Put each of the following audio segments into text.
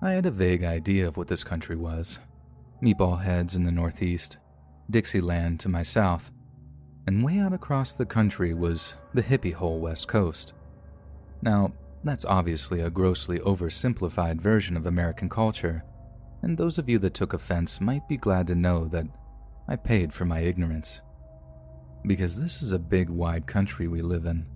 I had a vague idea of what this country was. Meatball heads in the northeast, Dixieland to my south, and way out across the country was the hippie hole west coast. Now, that's obviously a grossly oversimplified version of American culture, and those of you that took offense might be glad to know that I paid for my ignorance. Because this is a big, wide country we live in,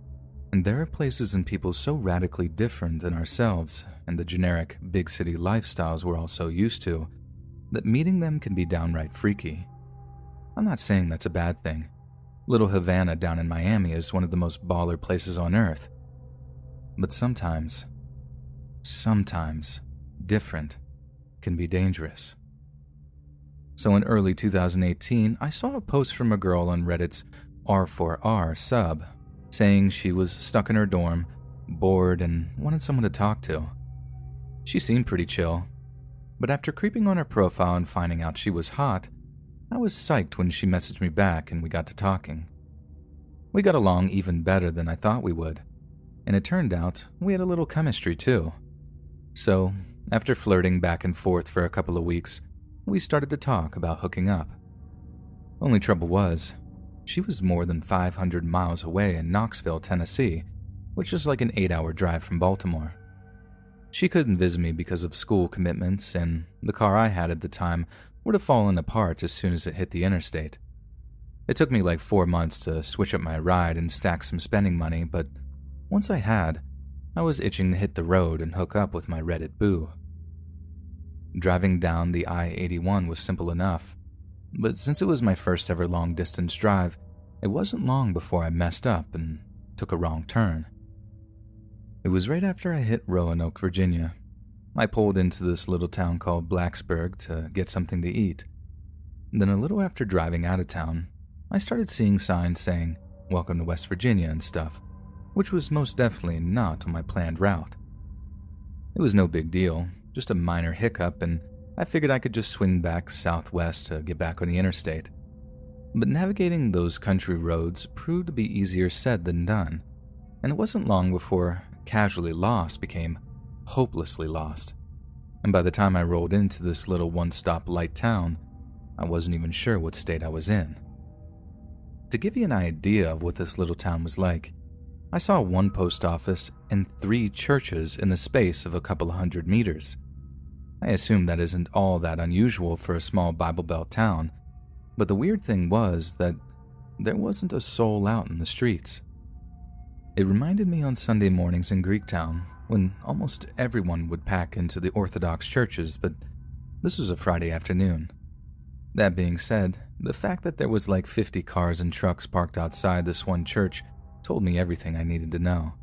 and there are places and people so radically different than ourselves and the generic big city lifestyles we're all so used to that meeting them can be downright freaky. I'm not saying that's a bad thing. Little Havana down in Miami is one of the most baller places on earth. But sometimes, different can be dangerous. So in early 2018, I saw a post from a girl on Reddit's R4R sub saying she was stuck in her dorm, bored, and wanted someone to talk to. She seemed pretty chill, but after creeping on her profile and finding out she was hot, I was psyched when she messaged me back and we got to talking. We got along even better than I thought we would, and it turned out we had a little chemistry too. So, after flirting back and forth for a couple of weeks, we started to talk about hooking up. Only trouble was, she was more than 500 miles away in Knoxville, Tennessee, which is like an 8-hour drive from Baltimore. She couldn't visit me because of school commitments, and the car I had at the time would have fallen apart as soon as it hit the interstate. It took me like 4 months to switch up my ride and stack some spending money, but once I had, I was itching to hit the road and hook up with my Reddit boo. Driving down the I-81 was simple enough, but since it was my first ever long-distance drive, it wasn't long before I messed up and took a wrong turn. It was right after I hit Roanoke, Virginia. I pulled into this little town called Blacksburg to get something to eat. Then a little after driving out of town, I started seeing signs saying, "Welcome to West Virginia" and stuff, which was most definitely not on my planned route. It was no big deal, just a minor hiccup, and I figured I could just swing back southwest to get back on the interstate. But navigating those country roads proved to be easier said than done, and it wasn't long before casually lost became hopelessly lost. And by the time I rolled into this little one-stop light town, I wasn't even sure what state I was in. To give you an idea of what this little town was like, I saw one post office and 3 churches in the space of a couple of 100 meters. I assume that isn't all that unusual for a small Bible Belt town, but the weird thing was that there wasn't a soul out in the streets. It reminded me on Sunday mornings in Greektown, when almost everyone would pack into the Orthodox churches, but this was a Friday afternoon. That being said, the fact that there was like 50 cars and trucks parked outside this one church told me everything I needed to know.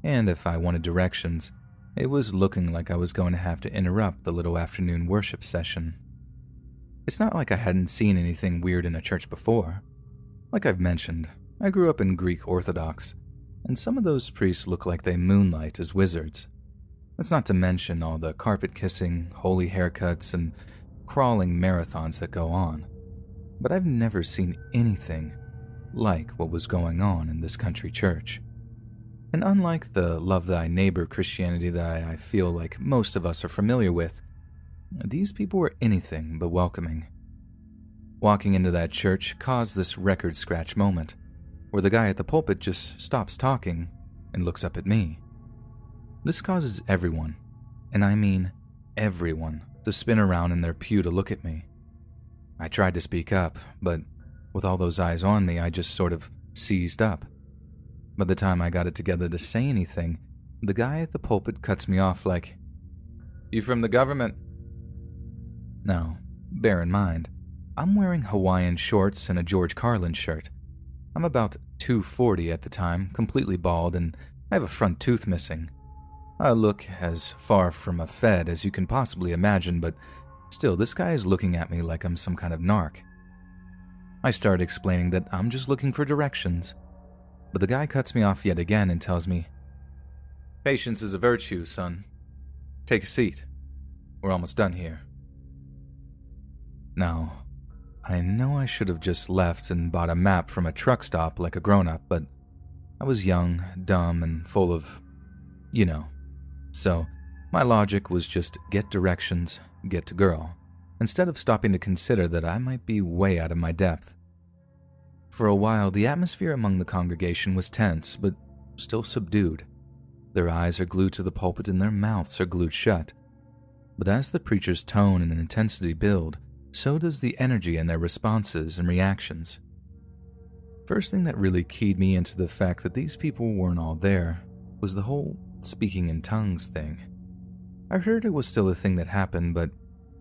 And if I wanted directions, it was looking like I was going to have to interrupt the little afternoon worship session. It's not like I hadn't seen anything weird in a church before. Like I've mentioned, I grew up in Greek Orthodox, and some of those priests look like they moonlight as wizards. That's not to mention all the carpet-kissing, holy haircuts, and crawling marathons that go on. But I've never seen anything like what was going on in this country church. And unlike the love thy neighbor Christianity that I feel like most of us are familiar with, these people were anything but welcoming. Walking into that church caused this record scratch moment, where the guy at the pulpit just stops talking and looks up at me. This causes everyone, and I mean everyone, to spin around in their pew to look at me. I tried to speak up, but with all those eyes on me, I just sort of seized up. By the time I got it together to say anything, the guy at the pulpit cuts me off like, "You from the government?" Now, bear in mind, I'm wearing Hawaiian shorts and a George Carlin shirt. I'm about 240 at the time, completely bald, and I have a front tooth missing. I look as far from a Fed as you can possibly imagine, but still, this guy is looking at me like I'm some kind of narc. I start explaining that I'm just looking for directions, but the guy cuts me off yet again and tells me, "Patience is a virtue, son. Take a seat. We're almost done here." Now, I know I should have just left and bought a map from a truck stop like a grown-up, but I was young, dumb, and full of, So, My logic was just get directions, get to girl, instead of stopping to consider that I might be way out of my depth. For a while, the atmosphere among the congregation was tense, but still subdued. Their eyes are glued to the pulpit and their mouths are glued shut. But as the preacher's tone and intensity build, so does the energy in their responses and reactions. First thing that really keyed me into the fact that these people weren't all there was the whole speaking in tongues thing. I heard it was still a thing that happened, but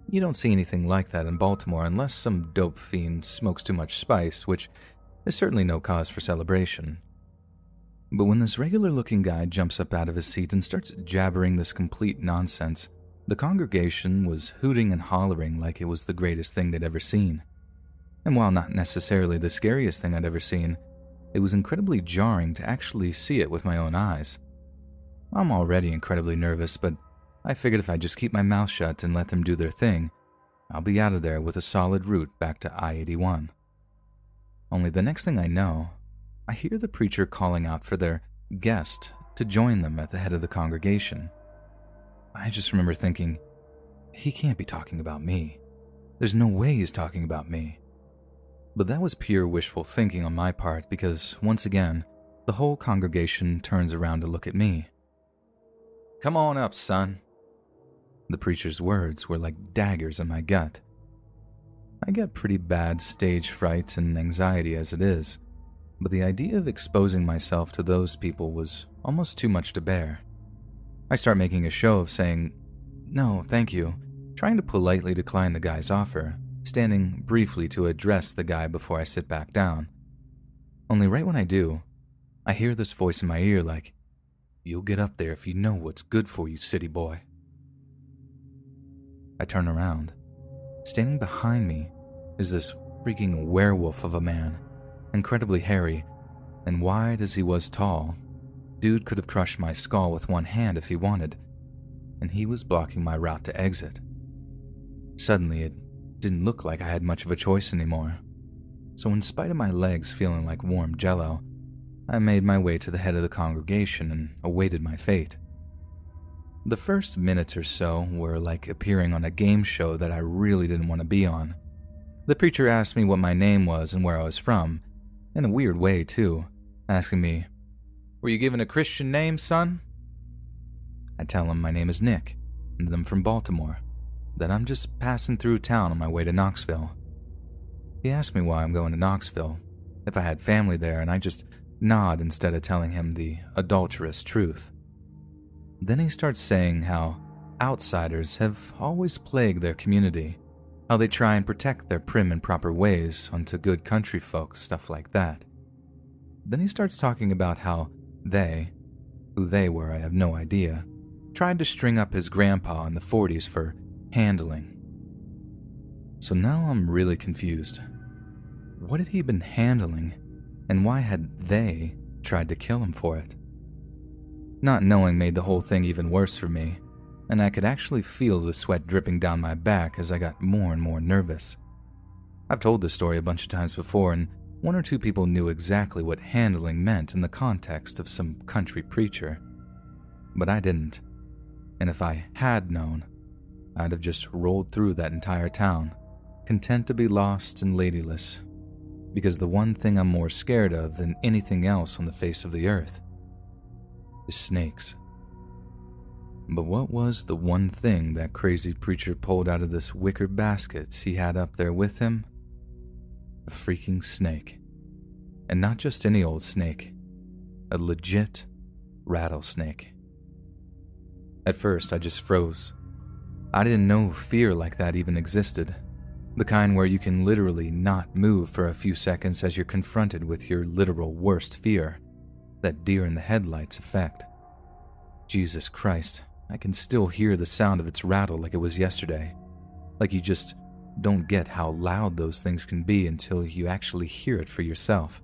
you don't see anything like that in Baltimore unless some dope fiend smokes too much spice, which is certainly no cause for celebration. But when this regular-looking guy jumps up out of his seat and starts jabbering this complete nonsense, the congregation was hooting and hollering like it was the greatest thing they'd ever seen. And while not necessarily the scariest thing I'd ever seen, it was incredibly jarring to actually see it with my own eyes. I'm already incredibly nervous, but I figured if I just keep my mouth shut and let them do their thing, I'll be out of there with a solid route back to I-81. Only the next thing I know, I hear the preacher calling out for their guest to join them at the head of the congregation. I just remember thinking, he can't be talking about me. There's no way he's talking about me. But that was pure wishful thinking on my part because, once again, the whole congregation turns around to look at me. "Come on up, son." The preacher's words were like daggers in my gut. I get pretty bad stage fright and anxiety as it is, but the idea of exposing myself to those people was almost too much to bear. I start making a show of saying, "No, thank you," trying to politely decline the guy's offer, standing briefly to address the guy before I sit back down. Only right when I do, I hear this voice in my ear like, "You'll get up there if you know what's good for you, city boy." I turn around. Standing behind me is this freaking werewolf of a man, incredibly hairy, and wide as he was tall. Dude could have crushed my skull with one hand if he wanted, and he was blocking my route to exit. Suddenly, it didn't look like I had much of a choice anymore. So in spite of my legs feeling like warm jello, I made my way to the head of the congregation and awaited my fate. The first minutes or so were like appearing on a game show that I really didn't want to be on. The preacher asked me what my name was and where I was from, in a weird way too, asking me, "Were you given a Christian name, son?" I tell him my name is Nick, and that I'm from Baltimore, that I'm just passing through town on my way to Knoxville. He asked me why I'm going to Knoxville, if I had family there, and I just nod instead of telling him the adulterous truth. Then he starts saying how outsiders have always plagued their community, how they try and protect their prim and proper ways onto good country folks, stuff like that. Then he starts talking about how they, who they were I have no idea, tried to string up his grandpa in the 40s for handling. So now I'm really confused. What had he been handling, and why had they tried to kill him for it? Not knowing made the whole thing even worse for me, and I could actually feel the sweat dripping down my back as I got more and more nervous. I've told this story a bunch of times before, and one or two people knew exactly what handling meant in the context of some country preacher. But I didn't, and if I had known, I'd have just rolled through that entire town, content to be lost and ladyless, because the one thing I'm more scared of than anything else on the face of the earth is snakes. But what was the one thing that crazy preacher pulled out of this wicker basket he had up there with him? A freaking snake. And not just any old snake, a legit rattlesnake. At first, I just froze. I didn't know fear like that even existed. The kind where you can literally not move for a few seconds as you're confronted with your literal worst fear, that deer in the headlights effect. Jesus Christ, I can still hear the sound of its rattle like it was yesterday. Like you just don't get how loud those things can be until you actually hear it for yourself.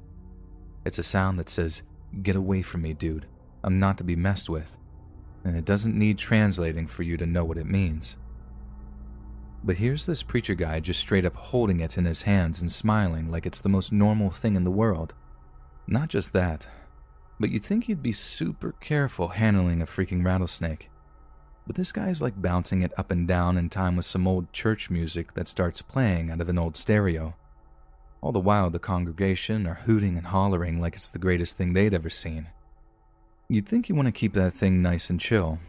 It's a sound that says, "Get away from me, dude. I'm not to be messed with." And it doesn't need translating for you to know what it means. But here's this preacher guy just straight up holding it in his hands and smiling like it's the most normal thing in the world. Not just that, but you'd think you'd be super careful handling a freaking rattlesnake. but this guy's like bouncing it up and down in time with some old church music that starts playing out of an old stereo. All the while, the congregation are hooting and hollering like it's the greatest thing they'd ever seen. You'd think you want to keep that thing nice and chill,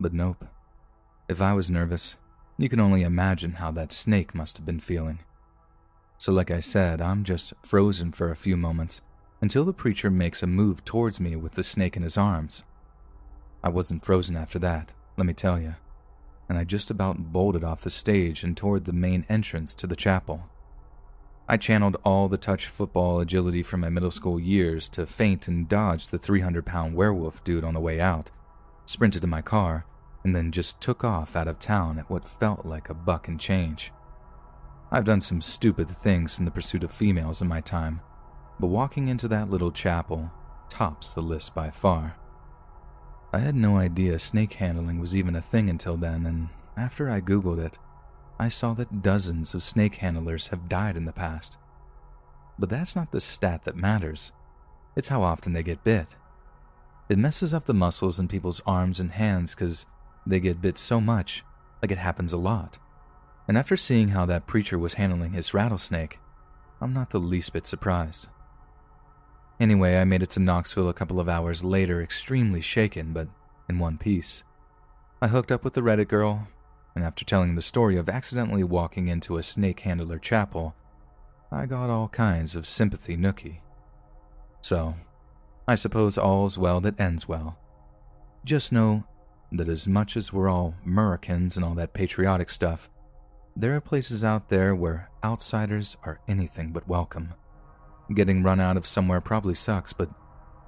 but nope. If I was nervous, you can only imagine how that snake must have been feeling. So like I said, I'm just frozen for a few moments until the preacher makes a move towards me with the snake in his arms. I wasn't frozen after that, let me tell you, and I just about bolted off the stage and toward the main entrance to the chapel. I channeled all the touch football agility from my middle school years to feint and dodge the 300-pound werewolf dude on the way out, sprinted to my car, and then just took off out of town at what felt like a buck and change. I've done some stupid things in the pursuit of females in my time, but walking into that little chapel tops the list by far. I had no idea snake handling was even a thing until then, and after I Googled it, I saw that dozens of snake handlers have died in the past. But that's not the stat that matters. It's how often they get bit. It messes up the muscles in people's arms and hands because they get bit so much, like it happens a lot. And after seeing how that preacher was handling his rattlesnake, I'm not the least bit surprised. Anyway, I made it to Knoxville a couple of hours later, extremely shaken, but in one piece. I hooked up with the Reddit girl, and after telling the story of accidentally walking into a snake handler chapel, I got all kinds of sympathy nookie. So, I suppose all's well that ends well. Just know that as much as we're all Americans and all that patriotic stuff, there are places out there where outsiders are anything but welcome. Getting run out of somewhere probably sucks, but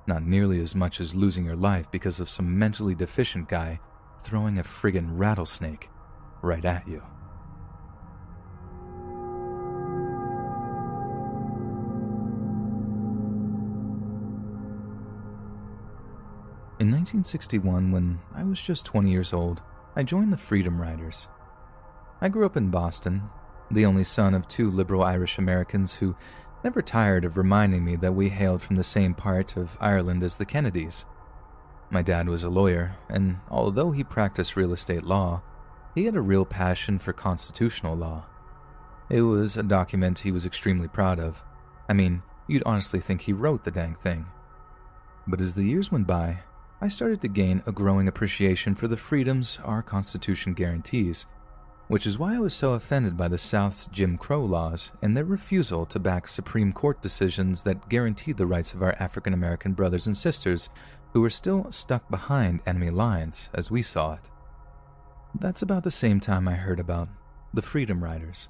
not nearly as much as losing your life because of some mentally deficient guy throwing a friggin' rattlesnake right at you. In 1961, when I was just 20 years old, I joined the Freedom Riders. I grew up in Boston, the only son of two liberal Irish Americans who never tired of reminding me that we hailed from the same part of Ireland as the Kennedys. My dad was a lawyer, and although he practiced real estate law, he had a real passion for constitutional law. It was a document he was extremely proud of. I mean, you'd honestly think he wrote the dang thing. But as the years went by, I started to gain a growing appreciation for the freedoms our Constitution guarantees, which is why I was so offended by the South's Jim Crow laws and their refusal to back Supreme Court decisions that guaranteed the rights of our African American brothers and sisters who were still stuck behind enemy lines as we saw it. That's about the same time I heard about the Freedom Riders,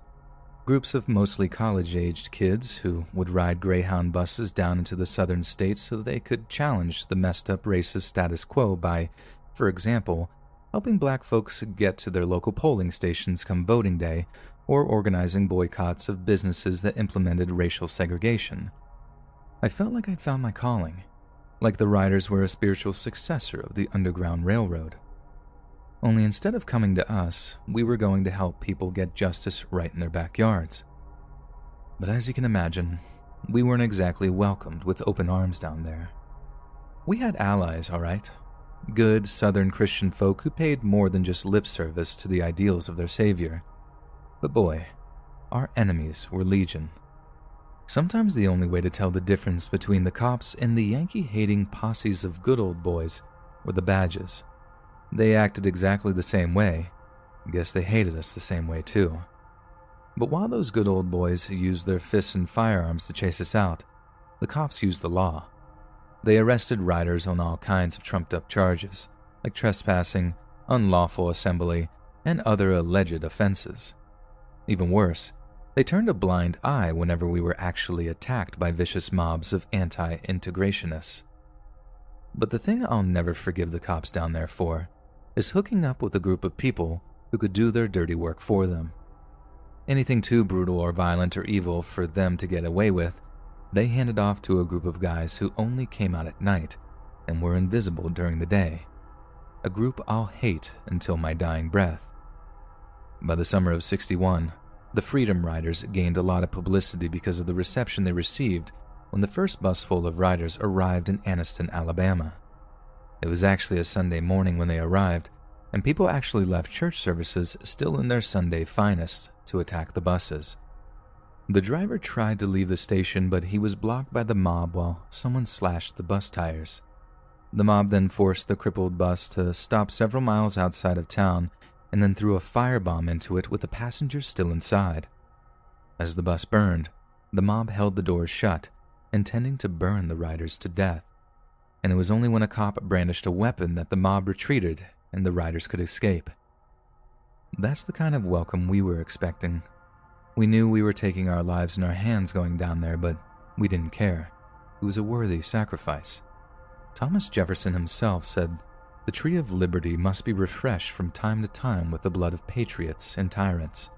groups of mostly college-aged kids who would ride Greyhound buses down into the southern states so they could challenge the messed-up racist status quo by, for example, helping black folks get to their local polling stations come voting day or organizing boycotts of businesses that implemented racial segregation. I felt like I'd found my calling, like the riders were a spiritual successor of the Underground Railroad. Only instead of coming to us, we were going to help people get justice right in their backyards. But as you can imagine, we weren't exactly welcomed with open arms down there. We had allies, all right. Good Southern Christian folk who paid more than just lip service to the ideals of their savior. But boy, our enemies were legion. Sometimes the only way to tell the difference between the cops and the Yankee-hating posses of good old boys were the badges. They acted exactly the same way. Guess they hated us the same way too. But while those good old boys used their fists and firearms to chase us out, the cops used the law. They arrested riders on all kinds of trumped-up charges, like trespassing, unlawful assembly, and other alleged offenses. Even worse, they turned a blind eye whenever we were actually attacked by vicious mobs of anti-integrationists. But the thing I'll never forgive the cops down there for is hooking up with a group of people who could do their dirty work for them. Anything too brutal or violent or evil for them to get away with, they handed off to a group of guys who only came out at night and were invisible during the day. A group I'll hate until my dying breath. By the summer of '61, the Freedom Riders gained a lot of publicity because of the reception they received when the first bus full of riders arrived in Anniston, Alabama. It was actually a Sunday morning when they arrived, and people actually left church services still in their Sunday finest to attack the buses. The driver tried to leave the station, but he was blocked by the mob while someone slashed the bus tires. The mob then forced the crippled bus to stop several miles outside of town and then threw a firebomb into it with the passengers still inside. As the bus burned, the mob held the doors shut, intending to burn the riders to death. And it was only when a cop brandished a weapon that the mob retreated and the riders could escape. That's the kind of welcome we were expecting. We knew we were taking our lives in our hands going down there, but we didn't care. It was a worthy sacrifice. Thomas Jefferson himself said, "The tree of liberty must be refreshed from time to time with the blood of patriots and tyrants."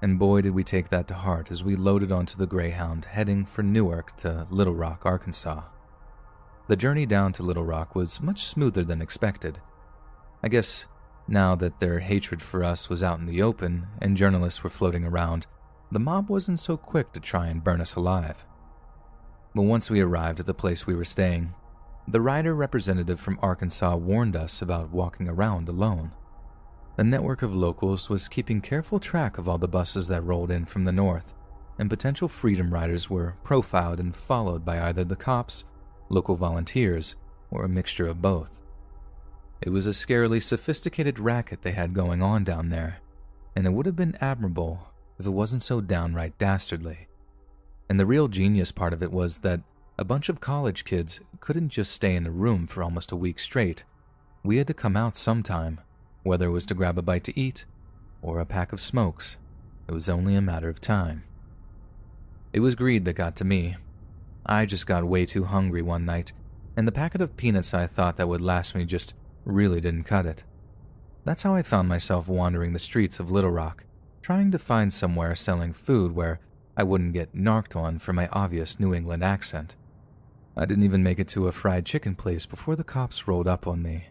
And boy did we take that to heart as we loaded onto the Greyhound heading for Newark to Little Rock, Arkansas. The journey down to Little Rock was much smoother than expected. I guess now that their hatred for us was out in the open and journalists were floating around, the mob wasn't so quick to try and burn us alive. But once we arrived at the place we were staying, the rider representative from Arkansas warned us about walking around alone. The network of locals was keeping careful track of all the buses that rolled in from the north, and potential freedom riders were profiled and followed by either the cops, local volunteers, or a mixture of both. It was a scarily sophisticated racket they had going on down there, and it would have been admirable if it wasn't so downright dastardly. And the real genius part of it was that a bunch of college kids couldn't just stay in a room for almost a week straight. We had to come out sometime, whether it was to grab a bite to eat or a pack of smokes. It was only a matter of time. It was greed that got to me. I just got way too hungry one night, and the packet of peanuts I thought that would last me just really didn't cut it. That's how I found myself wandering the streets of Little Rock, trying to find somewhere selling food where I wouldn't get narked on for my obvious New England accent. I didn't even make it to a fried chicken place before the cops rolled up on me.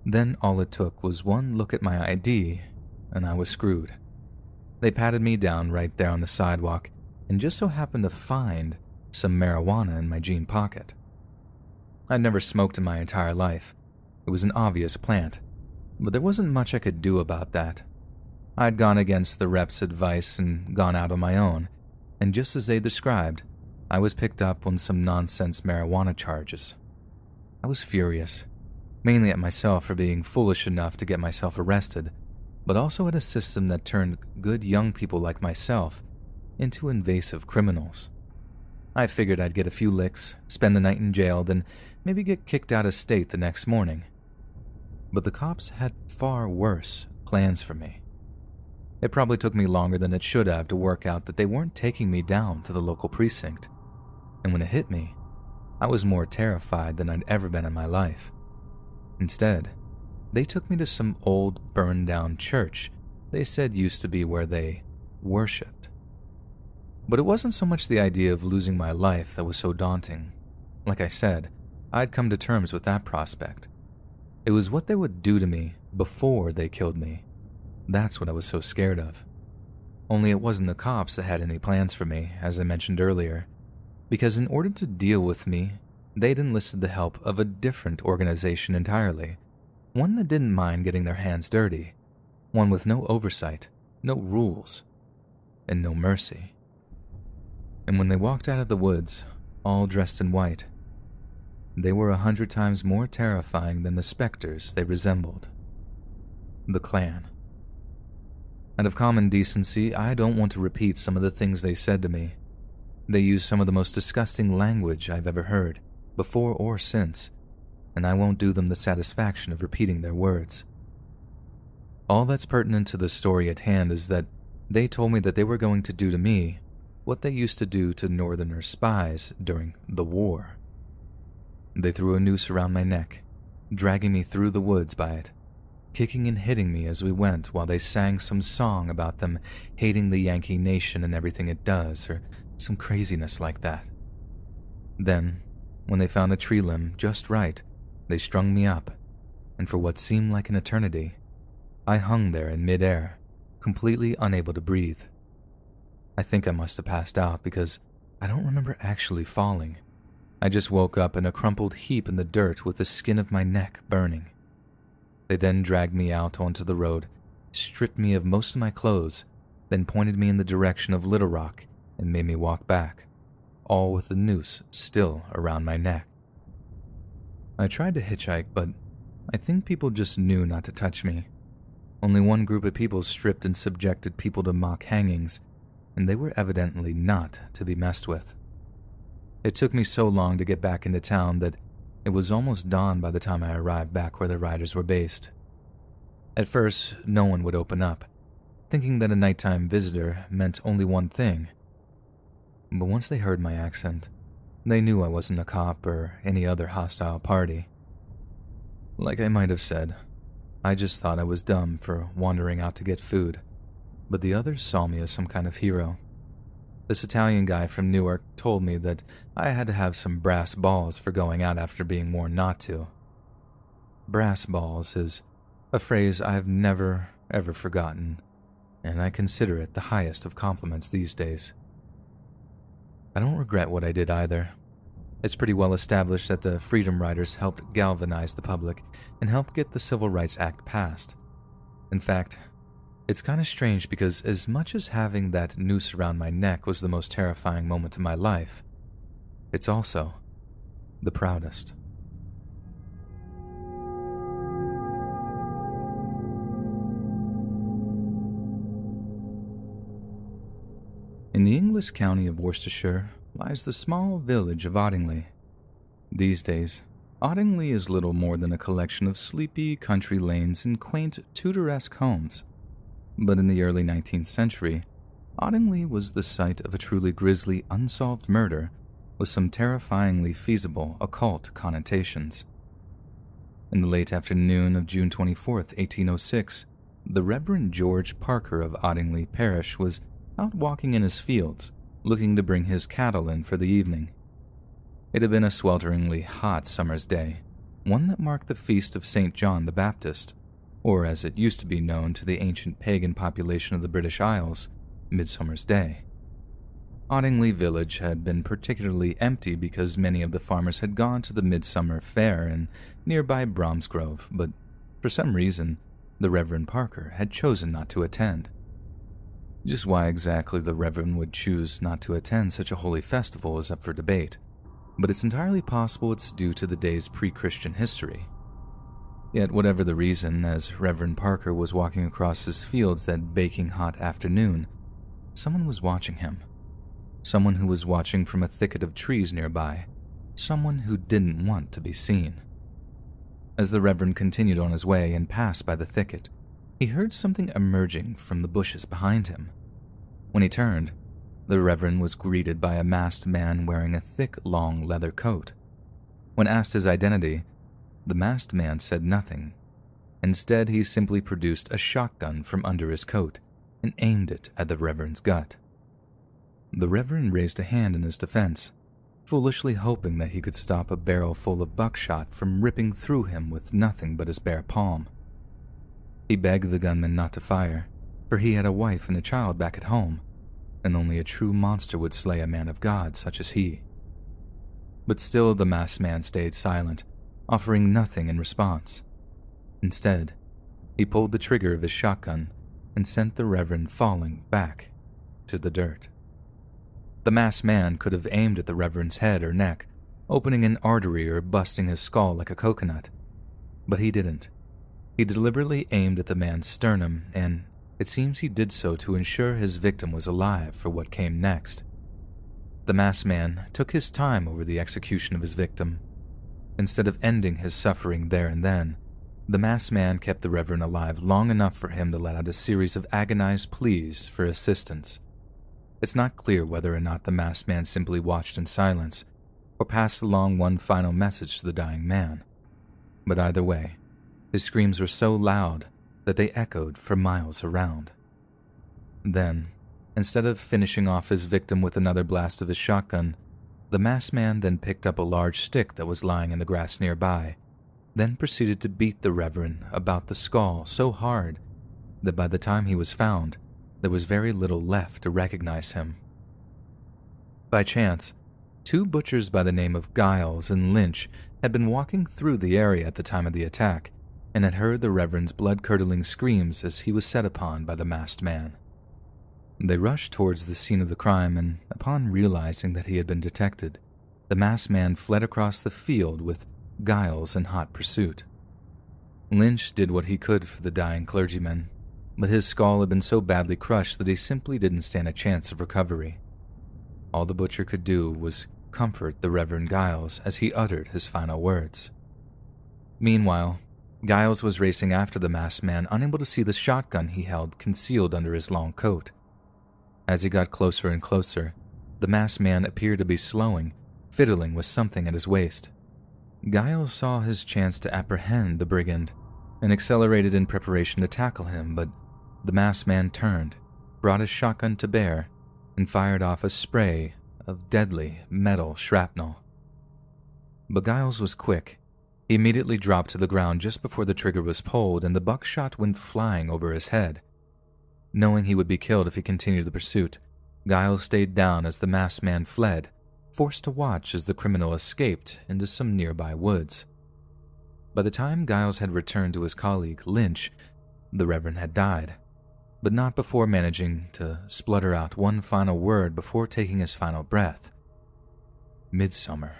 Then all it took was one look at my ID, and I was screwed. They patted me down right there on the sidewalk and just so happened to find some marijuana in my jean pocket. I'd never smoked in my entire life. It was an obvious plant, but there wasn't much I could do about that. I'd gone against the rep's advice and gone out on my own, and just as they described, I was picked up on some nonsense marijuana charges. I was furious, mainly at myself for being foolish enough to get myself arrested, but also at a system that turned good young people like myself into invasive criminals. I figured I'd get a few licks, spend the night in jail, then maybe get kicked out of state the next morning. But the cops had far worse plans for me. It probably took me longer than it should have to work out that they weren't taking me down to the local precinct. And when it hit me, I was more terrified than I'd ever been in my life. Instead, they took me to some old, burned-down church they said used to be where they worshipped. But it wasn't so much the idea of losing my life that was so daunting. Like I said, I'd come to terms with that prospect. It was what they would do to me before they killed me. That's what I was so scared of. Only it wasn't the cops that had any plans for me, as I mentioned earlier, because in order to deal with me, they'd enlisted the help of a different organization entirely, one that didn't mind getting their hands dirty, one with no oversight, no rules, and no mercy. And when they walked out of the woods, all dressed in white, they were 100 times more terrifying than the specters they resembled. The Klan. Out of common decency, I don't want to repeat some of the things they said to me. They used some of the most disgusting language I've ever heard, before or since, and I won't do them the satisfaction of repeating their words. All that's pertinent to the story at hand is that they told me that they were going to do to me what they used to do to Northerners' spies during the war. They threw a noose around my neck, dragging me through the woods by it, kicking and hitting me as we went while they sang some song about them hating the Yankee nation and everything it does, or some craziness like that. Then, when they found a tree limb just right, they strung me up, and for what seemed like an eternity, I hung there in midair, completely unable to breathe. I think I must have passed out because I don't remember actually falling. I just woke up in a crumpled heap in the dirt with the skin of my neck burning. They then dragged me out onto the road, stripped me of most of my clothes, then pointed me in the direction of Little Rock and made me walk back, all with the noose still around my neck. I tried to hitchhike, but I think people just knew not to touch me. Only one group of people stripped and subjected people to mock hangings, and they were evidently not to be messed with. It took me so long to get back into town that it was almost dawn by the time I arrived back where the riders were based. At first, no one would open up, thinking that a nighttime visitor meant only one thing. But once they heard my accent, they knew I wasn't a cop or any other hostile party. Like I might have said, I just thought I was dumb for wandering out to get food, but the others saw me as some kind of hero. This Italian guy from Newark told me that I had to have some brass balls for going out after being warned not to. Brass balls is a phrase I've never, ever forgotten, and I consider it the highest of compliments these days. I don't regret what I did either. It's pretty well established that the Freedom Riders helped galvanize the public and help get the Civil Rights Act passed. In fact, it's kind of strange because as much as having that noose around my neck was the most terrifying moment of my life, it's also the proudest. In the English county of Worcestershire lies the small village of Ottingley. These days, Ottingley is little more than a collection of sleepy country lanes and quaint Tudoresque homes. But in the early 19th century, Ottingley was the site of a truly grisly unsolved murder with some terrifyingly feasible occult connotations. In the late afternoon of June 24th, 1806, the Reverend George Parker of Ottingley Parish was out walking in his fields, looking to bring his cattle in for the evening. It had been a swelteringly hot summer's day, one that marked the feast of St. John the Baptist, or as it used to be known to the ancient pagan population of the British Isles, Midsummer's Day. Ottingley village had been particularly empty because many of the farmers had gone to the Midsummer Fair in nearby Bromsgrove, but for some reason, the Reverend Parker had chosen not to attend. Just why exactly the Reverend would choose not to attend such a holy festival is up for debate, but it's entirely possible it's due to the day's pre-Christian history. Yet whatever the reason, as Reverend Parker was walking across his fields that baking hot afternoon, someone was watching him. Someone who was watching from a thicket of trees nearby. Someone who didn't want to be seen. As the Reverend continued on his way and passed by the thicket, he heard something emerging from the bushes behind him. When he turned, the Reverend was greeted by a masked man wearing a thick, long leather coat. When asked his identity, the masked man said nothing. Instead, he simply produced a shotgun from under his coat and aimed it at the Reverend's gut. The Reverend raised a hand in his defense, foolishly hoping that he could stop a barrel full of buckshot from ripping through him with nothing but his bare palm. He begged the gunman not to fire, for he had a wife and a child back at home, and only a true monster would slay a man of God such as he. But still the masked man stayed silent, offering nothing in response. Instead, he pulled the trigger of his shotgun and sent the Reverend falling back to the dirt. The masked man could have aimed at the Reverend's head or neck, opening an artery or busting his skull like a coconut, but he didn't. He deliberately aimed at the man's sternum, and it seems he did so to ensure his victim was alive for what came next. The masked man took his time over the execution of his victim. Instead of ending his suffering there and then, the masked man kept the Reverend alive long enough for him to let out a series of agonized pleas for assistance. It's not clear whether or not the masked man simply watched in silence or passed along one final message to the dying man. But either way, his screams were so loud that they echoed for miles around. Then, instead of finishing off his victim with another blast of his shotgun, the masked man then picked up a large stick that was lying in the grass nearby, then proceeded to beat the Reverend about the skull so hard that by the time he was found, there was very little left to recognize him. By chance, two butchers by the name of Giles and Lynch had been walking through the area at the time of the attack, and had heard the Reverend's blood-curdling screams as he was set upon by the masked man. They rushed towards the scene of the crime, and upon realizing that he had been detected, the masked man fled across the field with Giles in hot pursuit. Lynch did what he could for the dying clergyman, but his skull had been so badly crushed that he simply didn't stand a chance of recovery. All the butcher could do was comfort the Reverend Giles as he uttered his final words. Meanwhile, Giles was racing after the masked man, unable to see the shotgun he held concealed under his long coat. As he got closer and closer, the masked man appeared to be slowing, fiddling with something at his waist. Giles saw his chance to apprehend the brigand and accelerated in preparation to tackle him, but the masked man turned, brought his shotgun to bear, and fired off a spray of deadly metal shrapnel. But Giles was quick. He immediately dropped to the ground just before the trigger was pulled, and the buckshot went flying over his head. Knowing he would be killed if he continued the pursuit, Giles stayed down as the masked man fled, forced to watch as the criminal escaped into some nearby woods. By the time Giles had returned to his colleague, Lynch, the Reverend had died, but not before managing to splutter out one final word before taking his final breath. Midsummer.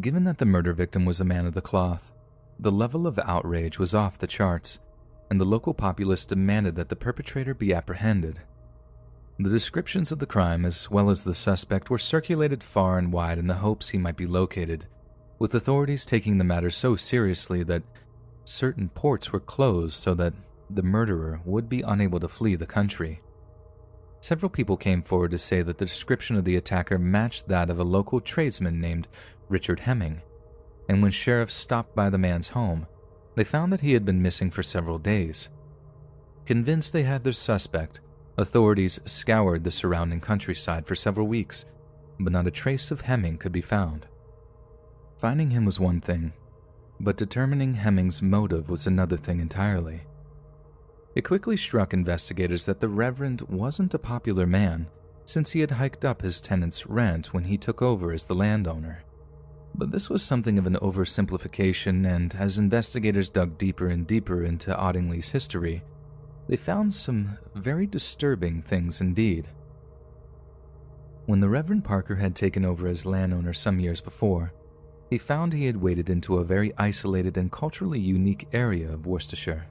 Given that the murder victim was a man of the cloth, the level of outrage was off the charts, and the local populace demanded that the perpetrator be apprehended. The descriptions of the crime, as well as the suspect, were circulated far and wide in the hopes he might be located, with authorities taking the matter so seriously that certain ports were closed so that the murderer would be unable to flee the country. Several people came forward to say that the description of the attacker matched that of a local tradesman named Richard Hemming, and when sheriffs stopped by the man's home, they found that he had been missing for several days. Convinced they had their suspect, authorities scoured the surrounding countryside for several weeks, but not a trace of Hemming could be found. Finding him was one thing, but determining Hemming's motive was another thing entirely. It quickly struck investigators that the Reverend wasn't a popular man, since he had hiked up his tenant's rent when he took over as the landowner. But this was something of an oversimplification, and as investigators dug deeper and deeper into Ottingley's history, they found some very disturbing things indeed. When the Reverend Parker had taken over as landowner some years before, he found he had waded into a very isolated and culturally unique area of Worcestershire.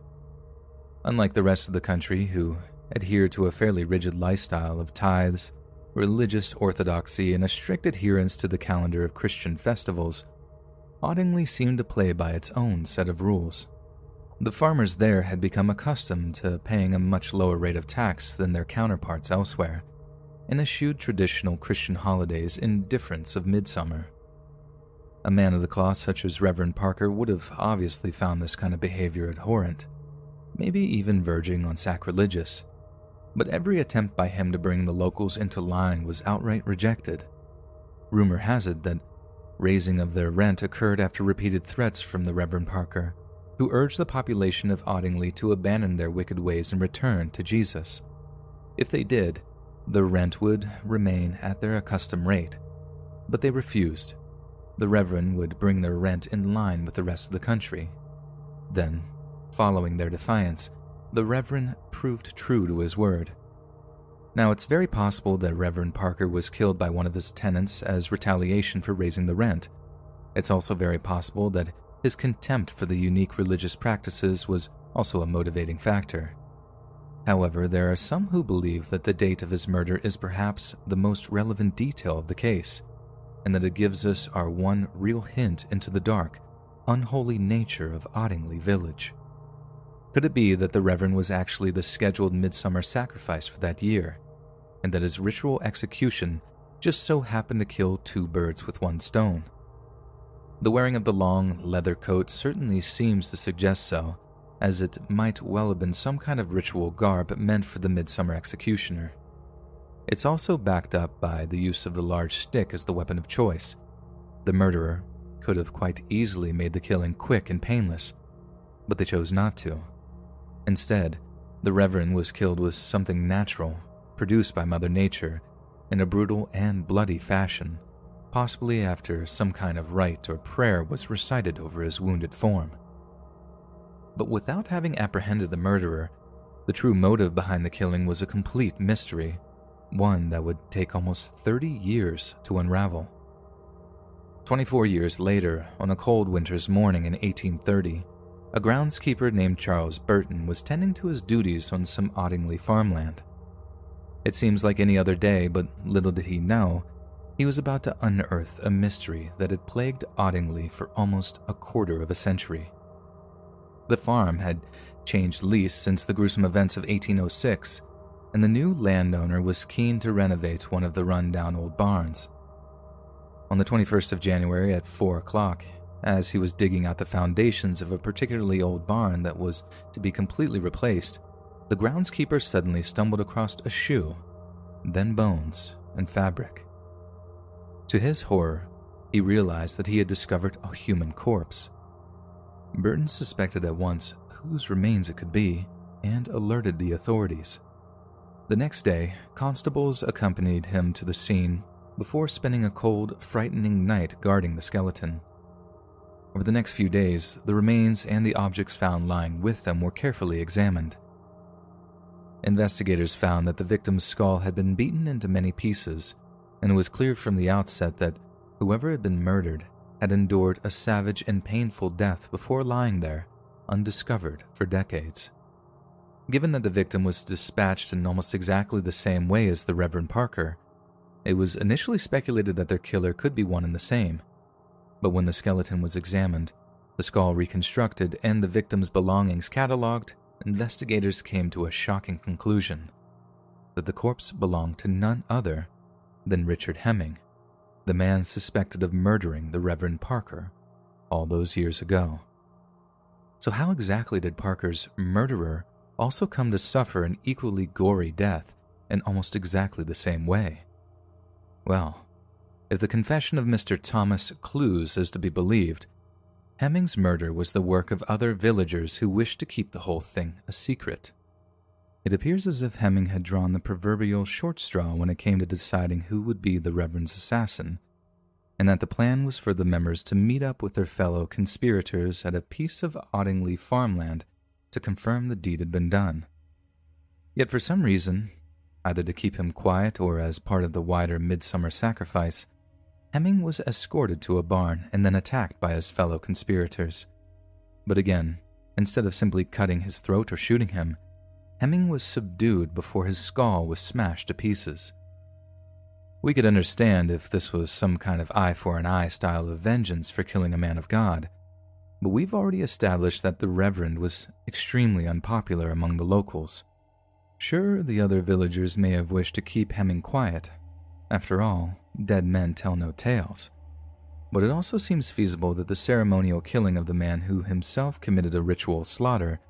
Unlike the rest of the country, who adhered to a fairly rigid lifestyle of tithes, religious orthodoxy, and a strict adherence to the calendar of Christian festivals, Ottingley seemed to play by its own set of rules. The farmers there had become accustomed to paying a much lower rate of tax than their counterparts elsewhere, and eschewed traditional Christian holidays in difference of midsummer. A man of the cloth such as Reverend Parker would have obviously found this kind of behavior abhorrent, maybe even verging on sacrilegious, but every attempt by him to bring the locals into line was outright rejected. Rumor has it that raising of their rent occurred after repeated threats from the Reverend Parker, who urged the population of Ottingley to abandon their wicked ways and return to Jesus. If they did, the rent would remain at their accustomed rate, but they refused. The Reverend would bring their rent in line with the rest of the country. Then, following their defiance, the Reverend proved true to his word. Now, it's very possible that Reverend Parker was killed by one of his tenants as retaliation for raising the rent. It's also very possible that his contempt for the unique religious practices was also a motivating factor. However, there are some who believe that the date of his murder is perhaps the most relevant detail of the case, and that it gives us our one real hint into the dark, unholy nature of Ottingley Village. Could it be that the Reverend was actually the scheduled midsummer sacrifice for that year, and that his ritual execution just so happened to kill two birds with one stone? The wearing of the long leather coat certainly seems to suggest so, as it might well have been some kind of ritual garb meant for the midsummer executioner. It's also backed up by the use of the large stick as the weapon of choice. The murderer could have quite easily made the killing quick and painless, but they chose not to. Instead, the Reverend was killed with something natural, produced by Mother Nature, in a brutal and bloody fashion, possibly after some kind of rite or prayer was recited over his wounded form. But without having apprehended the murderer, the true motive behind the killing was a complete mystery, one that would take almost 30 years to unravel. 24 years later, on a cold winter's morning in 1830, a groundskeeper named Charles Burton was tending to his duties on some Ottingley farmland. It seems like any other day, but little did he know, he was about to unearth a mystery that had plagued Ottingley for almost a quarter of a century. The farm had changed lease since the gruesome events of 1806, and the new landowner was keen to renovate one of the run-down old barns. On the 21st of January at 4 o'clock, as he was digging out the foundations of a particularly old barn that was to be completely replaced, the groundskeeper suddenly stumbled across a shoe, then bones and fabric. To his horror, he realized that he had discovered a human corpse. Burton suspected at once whose remains it could be and alerted the authorities. The next day, constables accompanied him to the scene before spending a cold, frightening night guarding the skeleton. Over the next few days, the remains and the objects found lying with them were carefully examined. Investigators found that the victim's skull had been beaten into many pieces, and it was clear from the outset that whoever had been murdered had endured a savage and painful death before lying there, undiscovered for decades. Given that the victim was dispatched in almost exactly the same way as the Reverend Parker, it was initially speculated that their killer could be one and the same. But when the skeleton was examined, the skull reconstructed, and the victim's belongings catalogued, investigators came to a shocking conclusion: that the corpse belonged to none other than Richard Hemming, the man suspected of murdering the Reverend Parker all those years ago. So how exactly did Parker's murderer also come to suffer an equally gory death in almost exactly the same way? Well, if the confession of Mr. Thomas Clues is to be believed, Hemming's murder was the work of other villagers who wished to keep the whole thing a secret. It appears as if Hemming had drawn the proverbial short straw when it came to deciding who would be the Reverend's assassin, and that the plan was for the members to meet up with their fellow conspirators at a piece of Ottingley farmland to confirm the deed had been done. Yet for some reason, either to keep him quiet or as part of the wider midsummer sacrifice, Hemming was escorted to a barn and then attacked by his fellow conspirators. But again, instead of simply cutting his throat or shooting him, Hemming was subdued before his skull was smashed to pieces. We could understand if this was some kind of eye for an eye style of vengeance for killing a man of God, but we've already established that the Reverend was extremely unpopular among the locals. Sure, the other villagers may have wished to keep Hemming quiet. After all, dead men tell no tales. But it also seems feasible that the ceremonial killing of the man who himself committed a ritual slaughter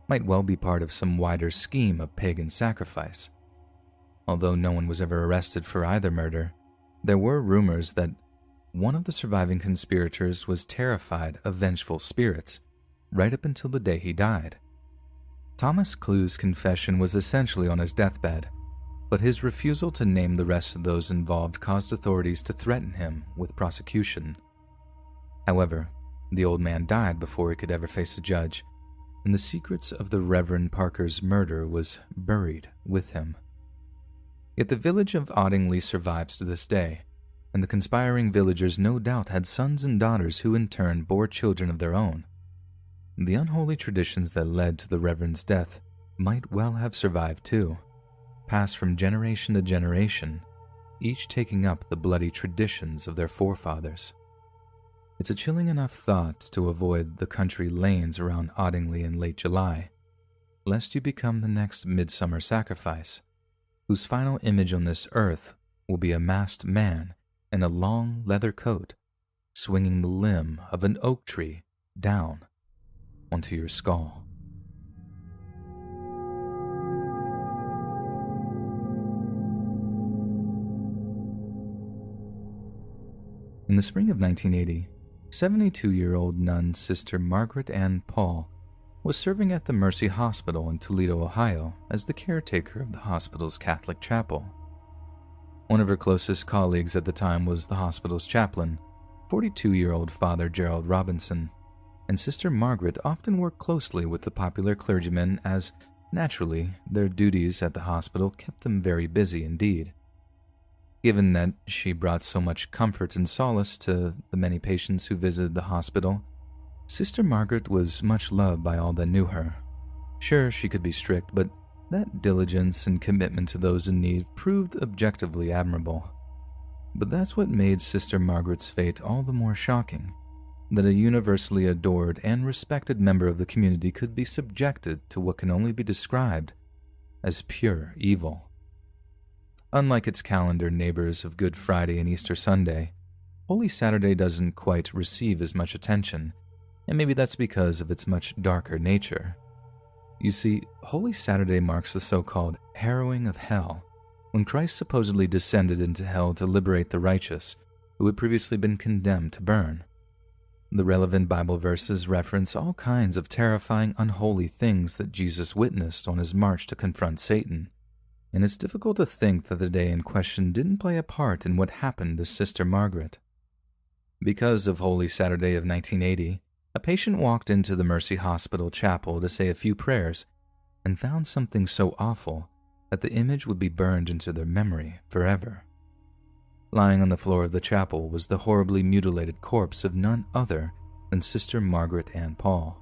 might well be part of some wider scheme of pagan sacrifice. Although no one was ever arrested for either murder, there were rumors that one of the surviving conspirators was terrified of vengeful spirits, right up until the day he died. Thomas Clue's confession was essentially on his deathbed, but his refusal to name the rest of those involved caused authorities to threaten him with prosecution. However, the old man died before he could ever face a judge, and the secrets of the Reverend Parker's murder was buried with him. Yet the village of Ottingley survives to this day, and the conspiring villagers no doubt had sons and daughters who in turn bore children of their own. The unholy traditions that led to the Reverend's death might well have survived too, passed from generation to generation, each taking up the bloody traditions of their forefathers. It's a chilling enough thought to avoid the country lanes around Ottingley in late July, lest you become the next midsummer sacrifice, whose final image on this earth will be a masked man in a long leather coat, swinging the limb of an oak tree down onto your skull. In the spring of 1980, 72-year-old nun Sister Margaret Ann Paul was serving at the Mercy Hospital in Toledo, Ohio, as the caretaker of the hospital's Catholic chapel. One of her closest colleagues at the time was the hospital's chaplain, 42-year-old Father Gerald Robinson. and Sister Margaret often worked closely with the popular clergymen as, naturally, their duties at the hospital kept them very busy indeed. Given that she brought so much comfort and solace to the many patients who visited the hospital, Sister Margaret was much loved by all that knew her. Sure, she could be strict, but that diligence and commitment to those in need proved objectively admirable. But that's what made Sister Margaret's fate all the more shocking, that a universally adored and respected member of the community could be subjected to what can only be described as pure evil. Unlike its calendar neighbors of Good Friday and Easter Sunday, Holy Saturday doesn't quite receive as much attention, and maybe that's because of its much darker nature. You see, Holy Saturday marks the so-called harrowing of hell, when Christ supposedly descended into hell to liberate the righteous, who had previously been condemned to burn. The relevant Bible verses reference all kinds of terrifying, unholy things that Jesus witnessed on his march to confront Satan, and it's difficult to think that the day in question didn't play a part in what happened to Sister Margaret. Because of Holy Saturday of 1980, a patient walked into the Mercy Hospital chapel to say a few prayers and found something so awful that the image would be burned into their memory forever. Lying on the floor of the chapel was the horribly mutilated corpse of none other than Sister Margaret Ann Paul.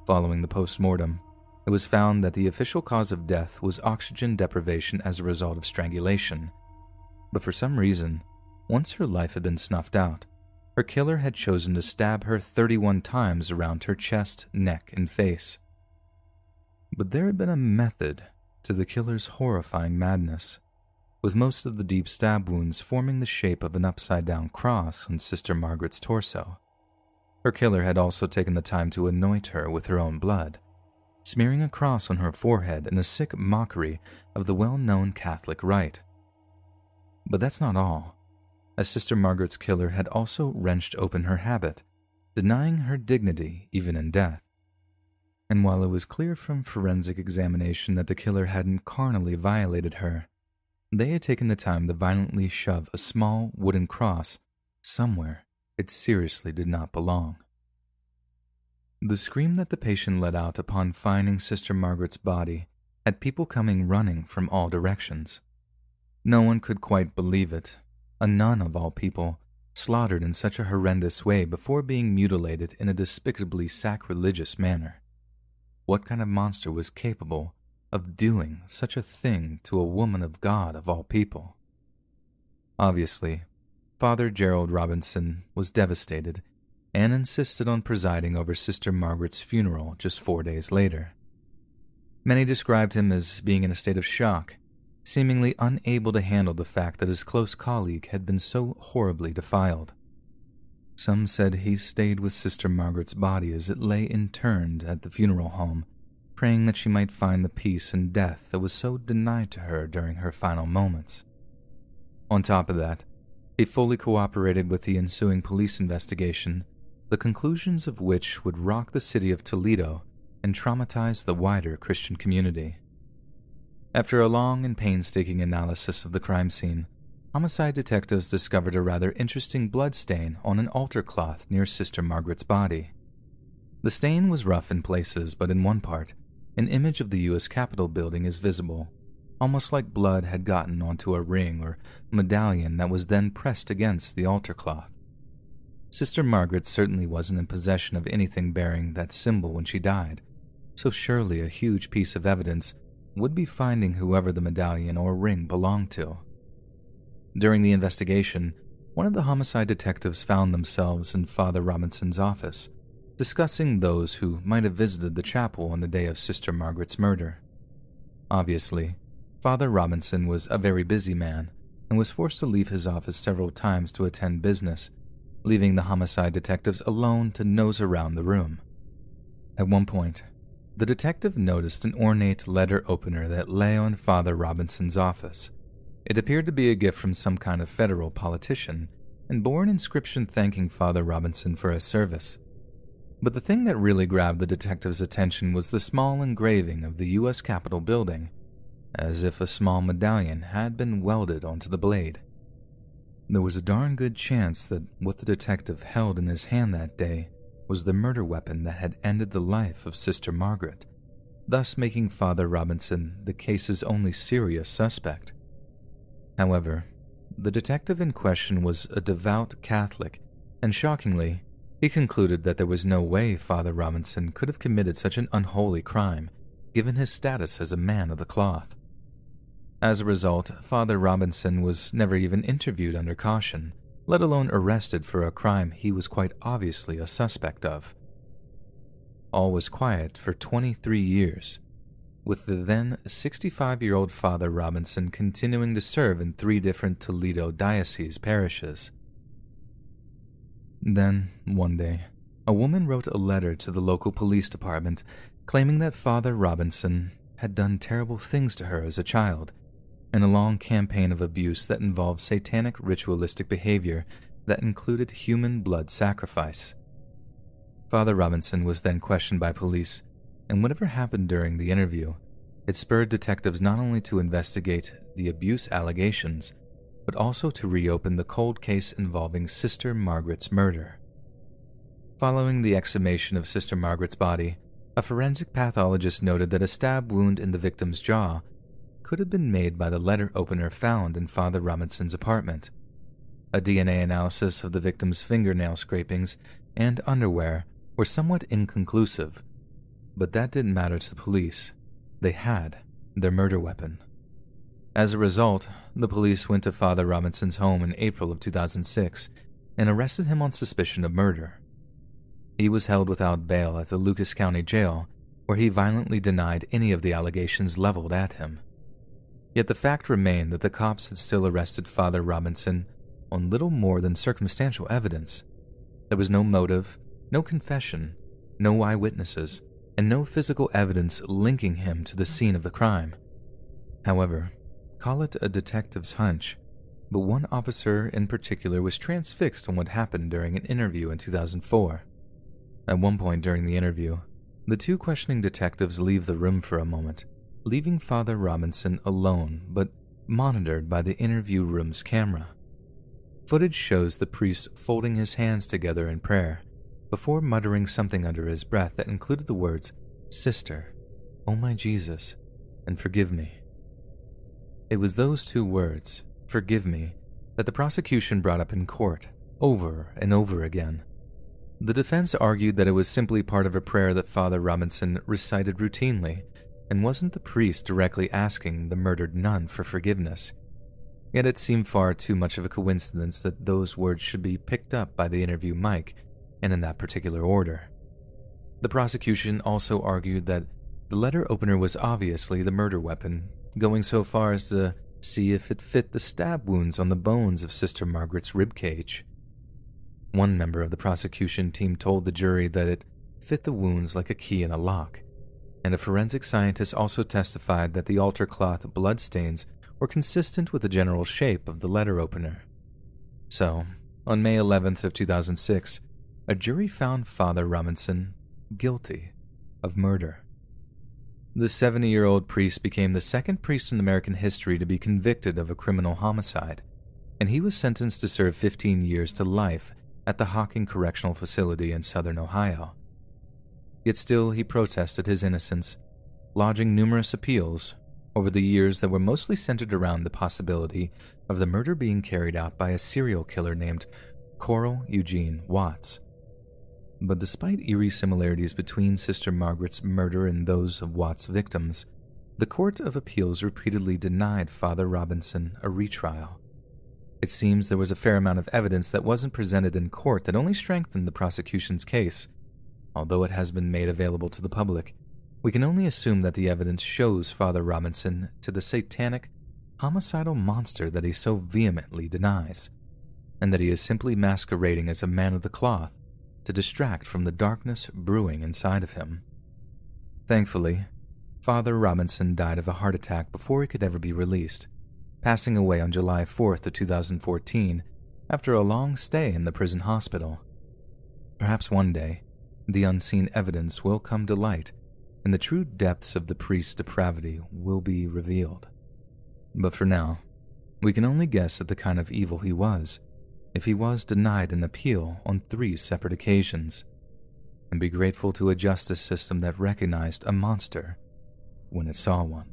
Following the post-mortem, it was found that the official cause of death was oxygen deprivation as a result of strangulation. But for some reason, once her life had been snuffed out, her killer had chosen to stab her 31 times around her chest, neck, and face. But there had been a method to the killer's horrifying madness, with most of the deep stab wounds forming the shape of an upside-down cross on Sister Margaret's torso. Her killer had also taken the time to anoint her with her own blood, smearing a cross on her forehead in a sick mockery of the well-known Catholic rite. But that's not all, as Sister Margaret's killer had also wrenched open her habit, denying her dignity even in death. And while it was clear from forensic examination that the killer hadn't carnally violated her, they had taken the time to violently shove a small wooden cross somewhere it seriously did not belong. The scream that the patient let out upon finding Sister Margaret's body had people coming running from all directions. No one could quite believe it. A nun of all people, slaughtered in such a horrendous way before being mutilated in a despicably sacrilegious manner. What kind of monster was capable of doing such a thing to a woman of God of all people? Obviously, Father Gerald Robinson was devastated and insisted on presiding over Sister Margaret's funeral just 4 days later. Many described him as being in a state of shock, seemingly unable to handle the fact that his close colleague had been so horribly defiled. Some said he stayed with Sister Margaret's body as it lay interned at the funeral home, praying that she might find the peace in death that was so denied to her during her final moments. On top of that, he fully cooperated with the ensuing police investigation, the conclusions of which would rock the city of Toledo and traumatize the wider Christian community. After a long and painstaking analysis of the crime scene, homicide detectives discovered a rather interesting blood stain on an altar cloth near Sister Margaret's body. The stain was rough in places, but in one part, an image of the U.S. Capitol building is visible, almost like blood had gotten onto a ring or medallion that was then pressed against the altar cloth. Sister Margaret certainly wasn't in possession of anything bearing that symbol when she died, so surely a huge piece of evidence would be finding whoever the medallion or ring belonged to. During the investigation, one of the homicide detectives found themselves in Father Robinson's office, discussing those who might have visited the chapel on the day of Sister Margaret's murder. Obviously, Father Robinson was a very busy man and was forced to leave his office several times to attend business, leaving the homicide detectives alone to nose around the room. At one point, the detective noticed an ornate letter opener that lay on Father Robinson's office. It appeared to be a gift from some kind of federal politician and bore an inscription thanking Father Robinson for his service. But the thing that really grabbed the detective's attention was the small engraving of the U.S. Capitol building, as if a small medallion had been welded onto the blade. There was a darn good chance that what the detective held in his hand that day was the murder weapon that had ended the life of Sister Margaret, thus making Father Robinson the case's only serious suspect. However, the detective in question was a devout Catholic, and shockingly, he concluded that there was no way Father Robinson could have committed such an unholy crime, given his status as a man of the cloth. As a result, Father Robinson was never even interviewed under caution, let alone arrested for a crime he was quite obviously a suspect of. All was quiet for 23 years, with the then 65-year-old Father Robinson continuing to serve in 3 different Toledo diocese parishes. Then, one day, a woman wrote a letter to the local police department claiming that Father Robinson had done terrible things to her as a child, in a long campaign of abuse that involved satanic ritualistic behavior that included human blood sacrifice. Father Robinson was then questioned by police, and whatever happened during the interview, it spurred detectives not only to investigate the abuse allegations, but also to reopen the cold case involving Sister Margaret's murder. Following the exhumation of Sister Margaret's body, a forensic pathologist noted that a stab wound in the victim's jaw could have been made by the letter opener found in Father Robinson's apartment. A DNA analysis of the victim's fingernail scrapings and underwear were somewhat inconclusive, but that didn't matter to the police. They had their murder weapon. As a result, the police went to Father Robinson's home in April of 2006 and arrested him on suspicion of murder. He was held without bail at the Lucas County Jail, where he violently denied any of the allegations leveled at him. Yet the fact remained that the cops had still arrested Father Robinson on little more than circumstantial evidence. There was no motive, no confession, no eyewitnesses, and no physical evidence linking him to the scene of the crime. However, call it a detective's hunch, but one officer in particular was transfixed on what happened during an interview in 2004. At one point during the interview, the 2 questioning detectives leave the room for a moment, leaving Father Robinson alone but monitored by the interview room's camera. Footage shows the priest folding his hands together in prayer, before muttering something under his breath that included the words, "Sister, oh my Jesus, and forgive me." It was those 2 words, "forgive me," that the prosecution brought up in court, over and over again. The defense argued that it was simply part of a prayer that Father Robinson recited routinely, and wasn't the priest directly asking the murdered nun for forgiveness. Yet it seemed far too much of a coincidence that those words should be picked up by the interview mic, and in that particular order. The prosecution also argued that the letter opener was obviously the murder weapon, going so far as to see if it fit the stab wounds on the bones of Sister Margaret's ribcage. One member of the prosecution team told the jury that it fit the wounds like a key in a lock, and a forensic scientist also testified that the altar cloth bloodstains were consistent with the general shape of the letter opener. So, on May 11th of 2006, a jury found Father Robinson guilty of murder. The 70-year-old priest became the second priest in American history to be convicted of a criminal homicide, and he was sentenced to serve 15 years to life at the Hocking Correctional Facility in southern Ohio. Yet still he protested his innocence, lodging numerous appeals over the years that were mostly centered around the possibility of the murder being carried out by a serial killer named Coral Eugene Watts. But despite eerie similarities between Sister Margaret's murder and those of Watts' victims, the Court of Appeals repeatedly denied Father Robinson a retrial. It seems there was a fair amount of evidence that wasn't presented in court that only strengthened the prosecution's case. Although it has been made available to the public, we can only assume that the evidence shows Father Robinson to the satanic, homicidal monster that he so vehemently denies, and that he is simply masquerading as a man of the cloth to distract from the darkness brewing inside of him. Thankfully, Father Robinson died of a heart attack before he could ever be released, passing away on July 4th of 2014 after a long stay in the prison hospital. Perhaps one day, the unseen evidence will come to light, and the true depths of the priest's depravity will be revealed. But for now, we can only guess at the kind of evil he was, if he was denied an appeal on 3 separate occasions. and be grateful to a justice system that recognized a monster when it saw one.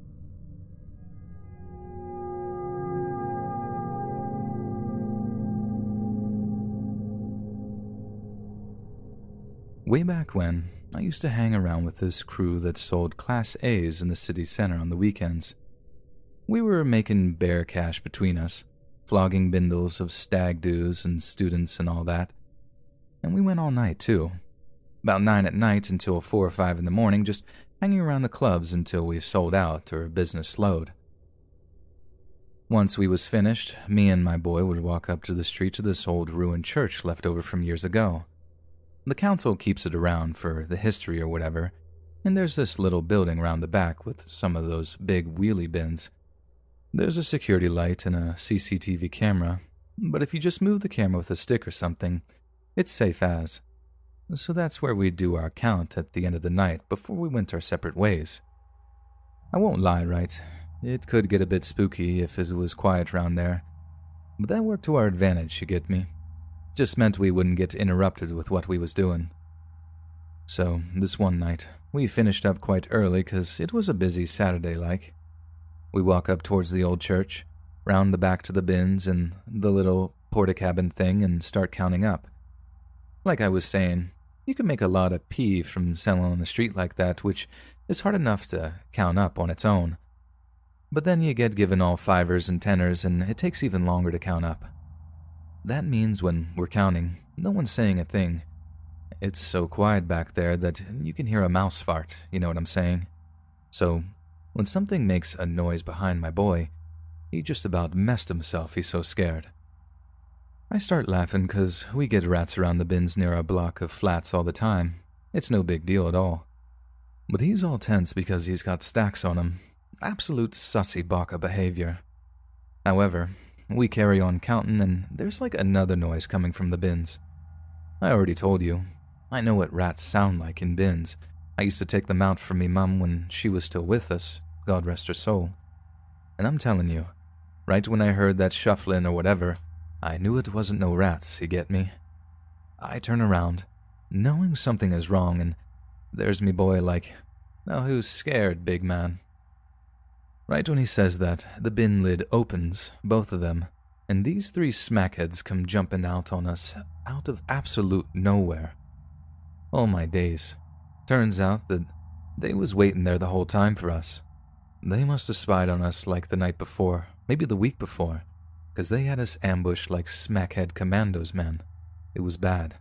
Way back when, I used to hang around with this crew that sold Class A's in the city center on the weekends. We were making bare cash between us, flogging bindles of stag doos and students and all that. And we went all night, too. About 9 at night until 4 or 5 in the morning, just hanging around the clubs until we sold out or business slowed. Once we was finished, me and my boy would walk up to the street to this old ruined church left over from years ago. The council keeps it around for the history or whatever, and there's this little building round the back with some of those big wheelie bins. There's a security light and a CCTV camera, but if you just move the camera with a stick or something, it's safe as. So that's where we'd do our count at the end of the night before we went our separate ways. I won't lie, right? It could get a bit spooky if it was quiet around there, but that worked to our advantage, you get me? Just meant we wouldn't get interrupted with what we was doing. So, this one night, we finished up quite early 'cause it was a busy Saturday-like. We walk up towards the old church, round the back to the bins and the little porta-cabin thing and start counting up. Like I was saying, you can make a lot of peeve from selling on the street like that, which is hard enough to count up on its own. But then you get given all fivers and tenors and it takes even longer to count up. That means when we're counting, no one's saying a thing. It's so quiet back there that you can hear a mouse fart, you know what I'm saying? So, when something makes a noise behind my boy, he just about messed himself, he's so scared. I start laughing 'cause we get rats around the bins near our block of flats all the time. It's no big deal at all. But he's all tense because he's got stacks on him. Absolute sussy baka behavior. However, we carry on counting and there's like another noise coming from the bins. I already told you, I know what rats sound like in bins. I used to take them out for me mum when she was still with us, God rest her soul. And I'm telling you, right when I heard that shuffling or whatever, I knew it wasn't no rats, you get me? I turn around, knowing something is wrong, and there's me boy like, now who's scared, big man? Right when he says that, the bin lid opens, both of them, and these 3 smackheads come jumping out on us, out of absolute nowhere. Oh my days. Turns out that they was waiting there the whole time for us. They must have spied on us like the night before, maybe the week before, 'cause they had us ambushed like smackhead commandos, man. It was bad.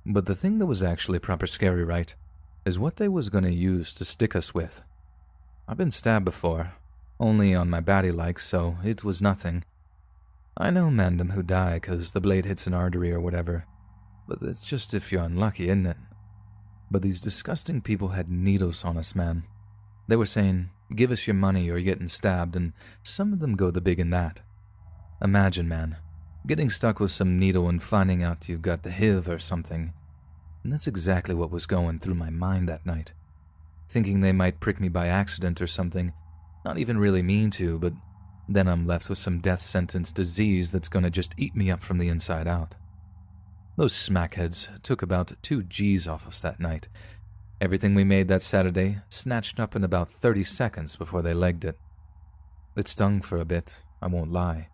But the thing that was actually proper scary, right, is what they was gonna use to stick us with. I've been stabbed before, only on my baddie like, so it was nothing. I know mandem who die 'cause the blade hits an artery or whatever, but that's just if you're unlucky, isn't it? But these disgusting people had needles on us, man. They were saying, give us your money or you're getting stabbed, and some of them go the big in that. Imagine, man, getting stuck with some needle and finding out you got the HIV or something. And that's exactly what was going through my mind that night. Thinking they might prick me by accident or something, not even really mean to, but then I'm left with some death sentence disease that's gonna just eat me up from the inside out. Those smackheads took about 2 G's off us that night. Everything we made that Saturday snatched up in about 30 seconds before they legged it. It stung for a bit, I won't lie.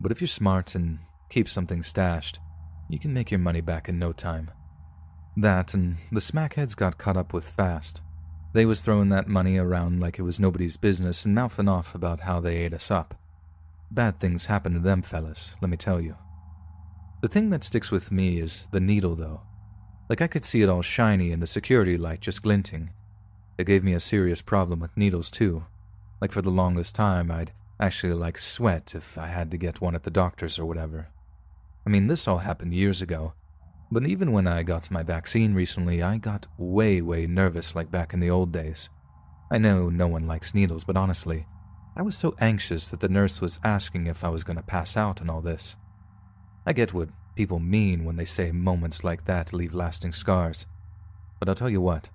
But if you're smart and keep something stashed, you can make your money back in no time. That and the smackheads got caught up with fast. They was throwing that money around like it was nobody's business and mouthing off about how they ate us up. Bad things happen to them fellas, let me tell you. The thing that sticks with me is the needle, though. Like I could see it all shiny and the security light just glinting. It gave me a serious problem with needles, too. Like for the longest time, I'd actually like sweat if I had to get one at the doctor's or whatever. I mean, this all happened years ago. But even when I got my vaccine recently, I got way nervous like back in the old days. I know no one likes needles, but honestly, I was so anxious that the nurse was asking if I was going to pass out and all this. I get what people mean when they say moments like that leave lasting scars. But I'll tell you what,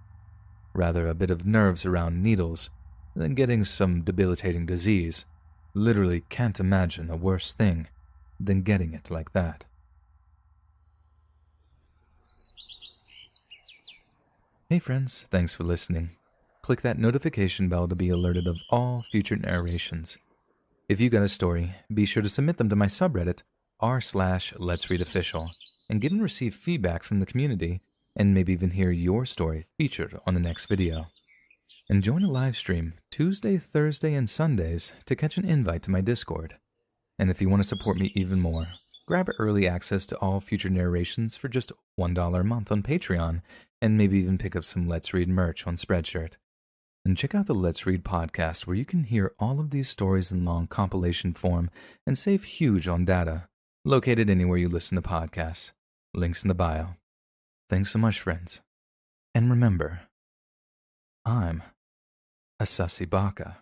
rather a bit of nerves around needles than getting some debilitating disease. Literally can't imagine a worse thing than getting it like that. Hey friends, thanks for listening. Click that notification bell to be alerted of all future narrations. If you got a story, be sure to submit them to my subreddit, r/Let's Read Official, and get and receive feedback from the community, and maybe even hear your story featured on the next video. And join a live stream Tuesday, Thursday, and Sundays to catch an invite to my Discord. And if you want to support me even more, grab early access to all future narrations for just $1 a month on Patreon, and maybe even pick up some Let's Read merch on Spreadshirt. And check out the Let's Read podcast, where you can hear all of these stories in long compilation form and save huge on data, located anywhere you listen to podcasts. Links in the bio. Thanks so much, friends. And remember, I'm a sussy baka.